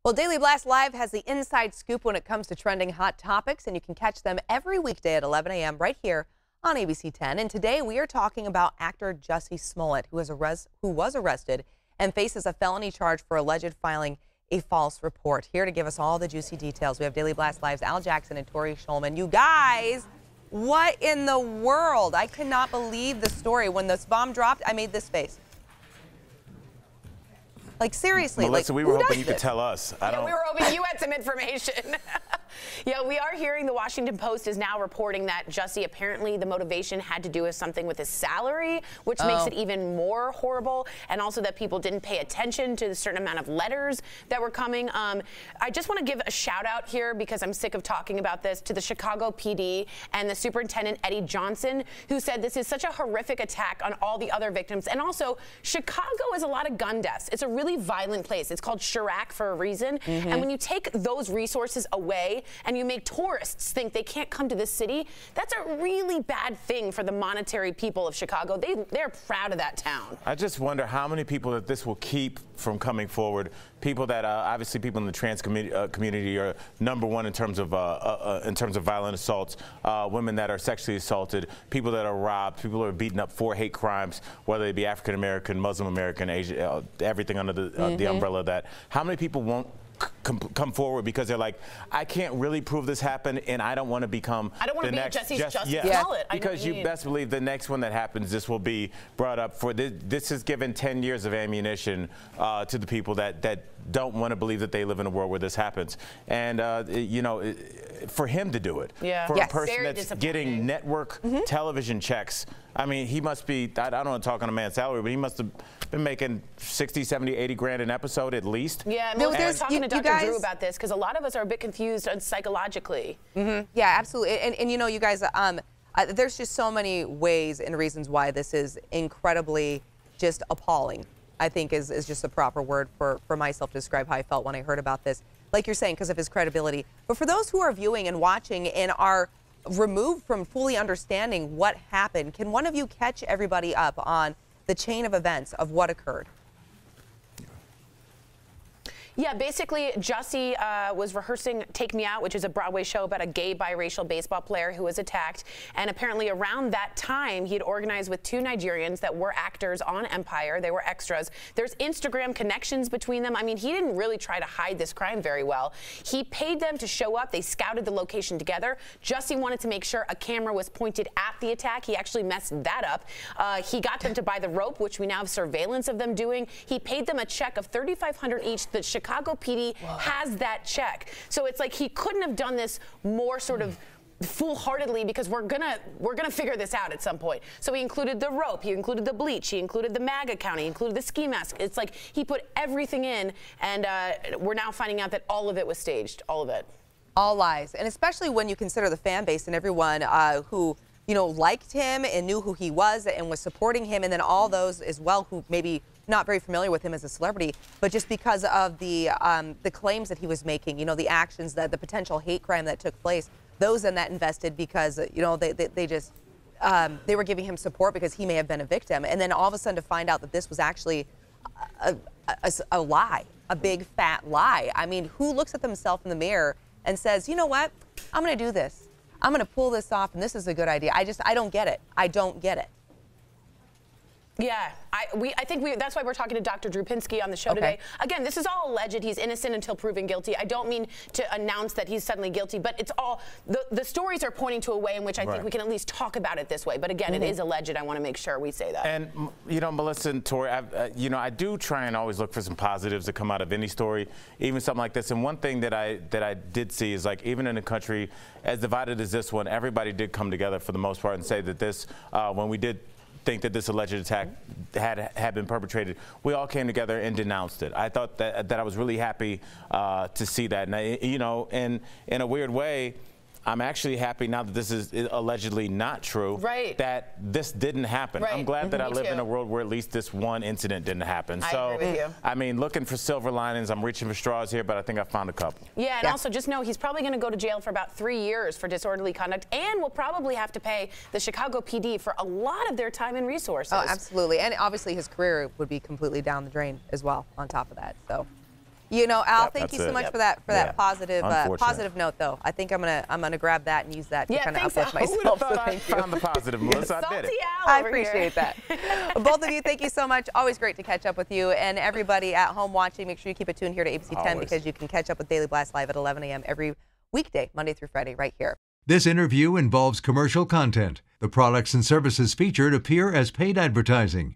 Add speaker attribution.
Speaker 1: Well, Daily Blast Live has the inside scoop when it comes to trending hot topics, and you can catch them every weekday at 11 a.m. right here on ABC 10. And today we are talking about actor Jusse Smollet, who was arrested and faces a felony charge for alleged filing a false report. Here to give us all the juicy details, we have Daily Blast Live's Al Jackson and Tori Schulman. You guys, what in the world? I cannot believe the story. When this bomb dropped, I made this face. Like, seriously.
Speaker 2: Melissa,
Speaker 1: like,
Speaker 2: we were hoping you could tell us.
Speaker 3: We were hoping you had some information. Yeah, we are hearing the Washington Post is now reporting that Jusse, apparently the motivation had to do with something with his salary, which makes it even more horrible, and also that people didn't pay attention to the certain amount of letters that were coming. I just want to give a shout out here, because I'm sick of talking about this, to the Chicago PD and the Superintendent Eddie Johnson, who said this is such a horrific attack on all the other victims. And also, Chicago is a lot of gun deaths. It's a really violent place. It's called Chirac for a reason. And when you take those resources away and you make tourists think they can't come to this city, that's a really bad thing for the monetary people of Chicago. They're proud of that town.
Speaker 2: I just wonder how many people that this will keep from coming forward. People that obviously people in the trans community are #1 in terms of violent assaults. Women that are sexually assaulted, people that are robbed, people who are beaten up for hate crimes, whether they be African American, Muslim American, Asian, everything under the umbrella of that. How many people won't come forward because they're like, I can't really prove this happened, and I don't want to become the next
Speaker 3: Jusse Smollet.
Speaker 2: Because you best believe the next one that happens, this will be brought up for this is given 10 years of ammunition to the people that don't want to believe that they live in a world where this happens. And you know, for him to do it, for a person that's getting network television checks, I mean, he must be, I don't want to talk on a man's salary, but he must have been making 60, 70, 80 grand an episode at least.
Speaker 3: Yeah, I was talking to Dr. Drew about this, because a lot of us are a bit confused psychologically.
Speaker 1: Yeah, absolutely. And you know, you guys, there's just so many ways and reasons why this is incredibly just appalling, I think is just the proper word for myself to describe how I felt when I heard about this. Like you're saying, because of his credibility. But for those who are viewing and watching and are removed from fully understanding what happened, can one of you catch everybody up on the chain of events of what occurred?
Speaker 3: Yeah, basically, Jusse was rehearsing Take Me Out, which is a Broadway show about a gay biracial baseball player who was attacked. And apparently around that time, he had organized with 2 Nigerians that were actors on Empire. They were extras. There's Instagram connections between them. I mean, he didn't really try to hide this crime very well. He paid them to show up. They scouted the location together. Jusse wanted to make sure a camera was pointed at the attack. He actually messed that up. He got them to buy the rope, which we now have surveillance of them doing. He paid them a check of $3,500 each. The Chicago PD has that check. So it's like he couldn't have done this more sort of foolhardily, because we're gonna figure this out at some point. So he included the rope, he included the bleach, he included the MAGA account, he included the ski mask. It's like he put everything in, and we're now finding out that all of it was staged, all of it.
Speaker 1: All lies. And especially when you consider the fan base and everyone who, you know, liked him and knew who he was and was supporting him, and then all those as well who maybe not very familiar with him as a celebrity, but just because of the claims that he was making, you know, the actions, the potential hate crime that took place, those in that invested because, you know, they just, they were giving him support because he may have been a victim. And then all of a sudden to find out that this was actually a lie, a big fat lie. I mean, who looks at themselves in the mirror and says, you know what, I'm going to do this. I'm going to pull this off, and this is a good idea. I don't get it. I don't get it.
Speaker 3: Yeah, I think that's why we're talking to Dr. Drew Pinsky on the show today. Again, this is all alleged. He's innocent until proven guilty. I don't mean to announce that he's suddenly guilty, but it's all, the stories are pointing to a way in which I think we can at least talk about it this way. But again, it is alleged. I want to make sure we say that.
Speaker 2: And, you know, Melissa and Tori, you know, I do try and always look for some positives that come out of any story, even something like this. And one thing that I did see is, like, even in a country as divided as this one, everybody did come together for the most part and say that this, when we did think that this alleged attack had been perpetrated, we all came together and denounced it. I thought that I was really happy to see that. And you know, in a weird way, I'm actually happy now that this is allegedly not true, that this didn't happen. I'm glad that I live in a world where at least this one incident didn't happen.
Speaker 3: I agree with you.
Speaker 2: I mean, looking for silver linings, I'm reaching for straws here, but I think I found a couple.
Speaker 3: Yeah, and also just know he's probably going to go to jail for about 3 years for disorderly conduct, and will probably have to pay the Chicago PD for a lot of their time and resources.
Speaker 1: Oh, absolutely. And obviously his career would be completely down the drain as well on top of that. So You know, Al, thank you
Speaker 2: That's
Speaker 1: so
Speaker 2: it.
Speaker 1: much for that positive
Speaker 2: Unfortunate.
Speaker 1: note, though. I think I'm gonna grab that and use that to kind of uplift
Speaker 2: Who would have
Speaker 1: myself.
Speaker 2: thought
Speaker 1: So
Speaker 2: I
Speaker 1: thank you.
Speaker 2: found the positive, Melissa? I did
Speaker 3: Salty
Speaker 2: it.
Speaker 3: Al
Speaker 1: I
Speaker 3: over here.
Speaker 1: appreciate that. Both of you, thank you so much. Always great to catch up with you. And everybody at home watching, make sure you keep it tuned here to ABC 10
Speaker 2: Always.
Speaker 1: because you can catch up with Daily Blast Live at 11 a.m. every weekday, Monday through Friday, right here.
Speaker 4: This interview involves commercial content. The products and services featured appear as paid advertising.